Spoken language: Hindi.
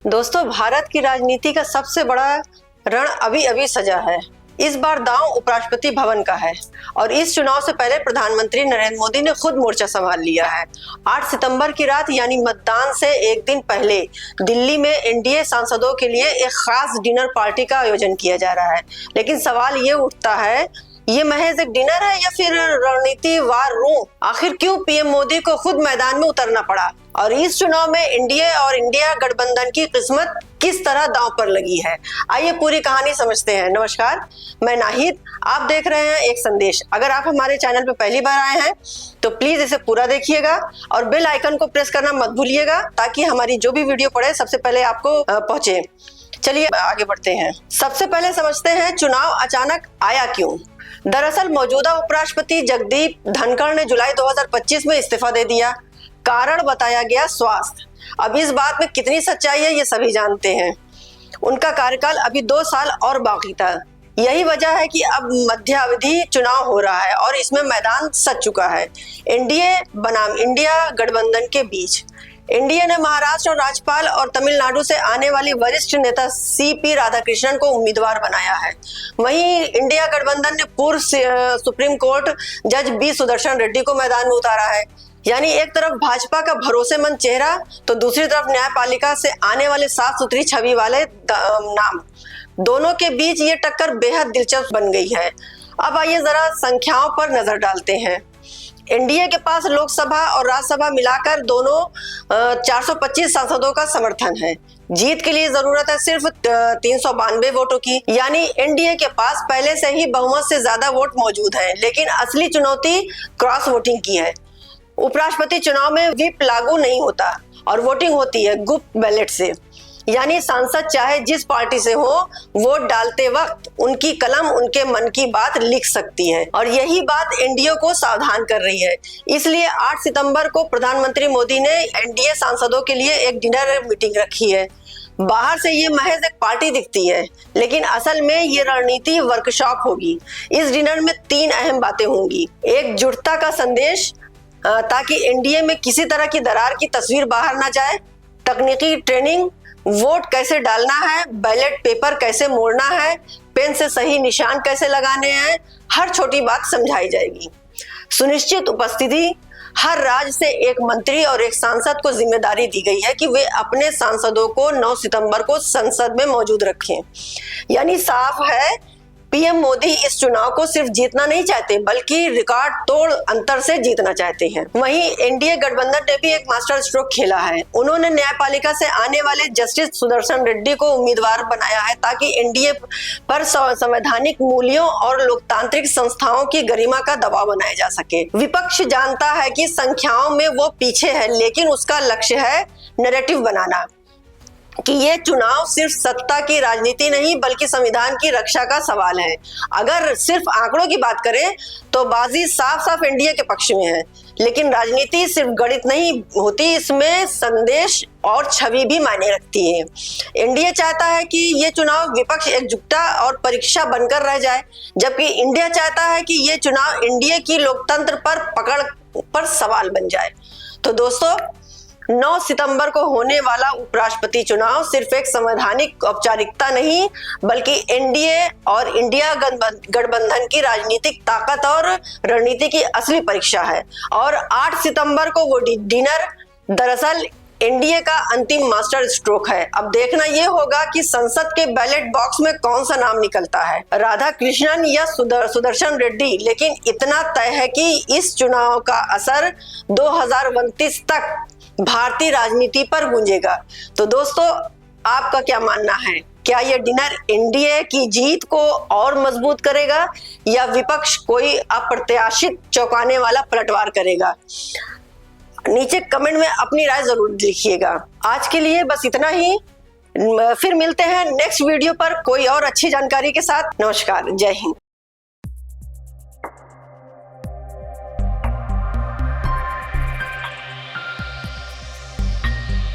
दोस्तों, भारत की राजनीति का सबसे बड़ा रण अभी अभी सजा है। इस बार दांव उपराष्ट्रपति भवन का है और इस चुनाव से पहले प्रधानमंत्री नरेंद्र मोदी ने खुद मोर्चा संभाल लिया है। 8 सितंबर की रात यानी मतदान से एक दिन पहले दिल्ली में एनडीए सांसदों के लिए एक खास डिनर पार्टी का आयोजन किया जा रहा है। लेकिन सवाल ये उठता है, ये महज एक डिनर है या फिर रणनीति वार रूम? आखिर क्यों पीएम मोदी को खुद मैदान में उतरना पड़ा और इस चुनाव में एनडीए और इंडिया गठबंधन की किस्मत किस तरह दांव पर लगी है? आइए पूरी कहानी समझते हैं। नमस्कार, मैं नाहिद, आप देख रहे हैं एक संदेश। अगर आप हमारे चैनल पर पहली बार आए हैं तो प्लीज इसे पूरा देखिएगा और बेल आइकन को प्रेस करना मत भूलिएगा ताकि हमारी जो भी वीडियो पड़े सबसे पहले आपको पहुंचे। चलिए आगे बढ़ते हैं। सबसे पहले समझते हैं चुनाव अचानक आया क्यों। दरअसल मौजूदा उपराष्ट्रपति जगदीप धनखड़ ने जुलाई 2025 में इस्तीफा दे दिया। कारण बताया गया स्वास्थ्य। अब इस बात में कितनी सच्चाई है ये सभी जानते हैं। उनका कार्यकाल अभी 2 साल और बाकी था। यही वजह है कि अब मध्यावधि चुनाव हो रहा है और इसमें मैदान सज चुका है एनडीए बनाम इंडिया गठबंधन के बीच। एनडीए ने महाराष्ट्र और राज्यपाल और तमिलनाडु से आने वाली वरिष्ठ नेता सीपी राधाकृष्णन को उम्मीदवार बनाया है। वहीं इंडिया गठबंधन ने पूर्व सुप्रीम कोर्ट जज बी सुदर्शन रेड्डी को मैदान में उतारा है। यानी एक तरफ भाजपा का भरोसेमंद चेहरा तो दूसरी तरफ न्यायपालिका से आने वाले साफ सुथरी छवि वाले नाम। दोनों के बीच ये टक्कर बेहद दिलचस्प बन गई है। अब आइए जरा संख्याओं पर नजर डालते हैं। एनडीए के पास लोकसभा और राज्यसभा मिलाकर दोनों 425 सांसदों का समर्थन है। जीत के लिए जरूरत है सिर्फ 392 वोटों की। यानी एनडीए के पास पहले से ही बहुमत से ज्यादा वोट मौजूद हैं। लेकिन असली चुनौती क्रॉस वोटिंग की है। उपराष्ट्रपति चुनाव में व्हिप लागू नहीं होता और वोटिंग होती है गुप्त बैलेट से। यानी सांसद चाहे जिस पार्टी से हो, वोट डालते वक्त उनकी कलम उनके मन की बात लिख सकती है और यही बात एनडीए को सावधान कर रही है। इसलिए 8 सितंबर को प्रधानमंत्री मोदी ने एनडीए सांसदों के लिए एक डिनर मीटिंग रखी है। बाहर से ये महज एक पार्टी दिखती है लेकिन असल में ये रणनीति वर्कशॉप होगी। इस डिनर में 3 अहम बातें होंगी। एकजुटता का संदेश ताकि एनडीए में किसी तरह की दरार की तस्वीर बाहर ना जाए। तकनीकी ट्रेनिंग, वोट कैसे डालना है, बैलेट पेपर कैसे मोड़ना है, पेन से सही निशान कैसे लगाने हैं, हर छोटी बात समझाई जाएगी। सुनिश्चित उपस्थिति, हर राज्य से एक मंत्री और एक सांसद को जिम्मेदारी दी गई है कि वे अपने सांसदों को 9 सितंबर को संसद में मौजूद रखें। यानी साफ है, पीएम मोदी इस चुनाव को सिर्फ जीतना नहीं चाहते बल्कि रिकॉर्ड तोड़ अंतर से जीतना चाहते हैं। वहीं एनडीए गठबंधन ने भी एक मास्टर स्ट्रोक खेला है। उन्होंने न्यायपालिका से आने वाले जस्टिस सुदर्शन रेड्डी को उम्मीदवार बनाया है ताकि एनडीए पर संवैधानिक मूल्यों और लोकतांत्रिक संस्थाओं की गरिमा का दबाव बनाया जा सके। विपक्ष जानता है कि संख्याओं में वो पीछे है लेकिन उसका लक्ष्य है नैरेटिव बनाना कि ये चुनाव सिर्फ सत्ता की राजनीति नहीं बल्कि संविधान की रक्षा का सवाल है। अगर सिर्फ आंकड़ों की बात करें तो बाजी साफ साफ एनडीए के पक्ष में है। लेकिन राजनीति सिर्फ गणित नहीं होती, इसमें संदेश और छवि भी मायने रखती है। एनडीए चाहता है कि ये चुनाव विपक्ष एकजुटता और परीक्षा बनकर रह जाए, जबकि इंडिया चाहता है कि ये चुनाव एनडीए की लोकतंत्र पर पकड़ पर सवाल बन जाए। तो दोस्तों, 9 सितंबर को होने वाला उपराष्ट्रपति चुनाव सिर्फ एक संवैधानिक औपचारिकता नहीं बल्कि एनडीए और इंडिया गठबंधन की राजनीतिक ताकत और रणनीति की असली परीक्षा है। और 8 सितंबर को वो डिनर दरअसल एनडीए का अंतिम मास्टर स्ट्रोक है। अब देखना ये होगा कि संसद के बैलेट बॉक्स में कौन सा नाम निकलता है, राधाकृष्णन या सुदर्शन रेड्डी। लेकिन इतना तय है कि इस चुनाव का असर 2029 तक भारतीय राजनीति पर गूंजेगा। तो दोस्तों, आपका क्या मानना है? क्या यह डिनर एनडीए की जीत को और मजबूत करेगा या विपक्ष कोई अप्रत्याशित चौंकाने वाला पलटवार करेगा? नीचे कमेंट में अपनी राय जरूर लिखिएगा। आज के लिए बस इतना ही। फिर मिलते हैं नेक्स्ट वीडियो पर कोई और अच्छी जानकारी के साथ। नमस्कार, जय हिंद।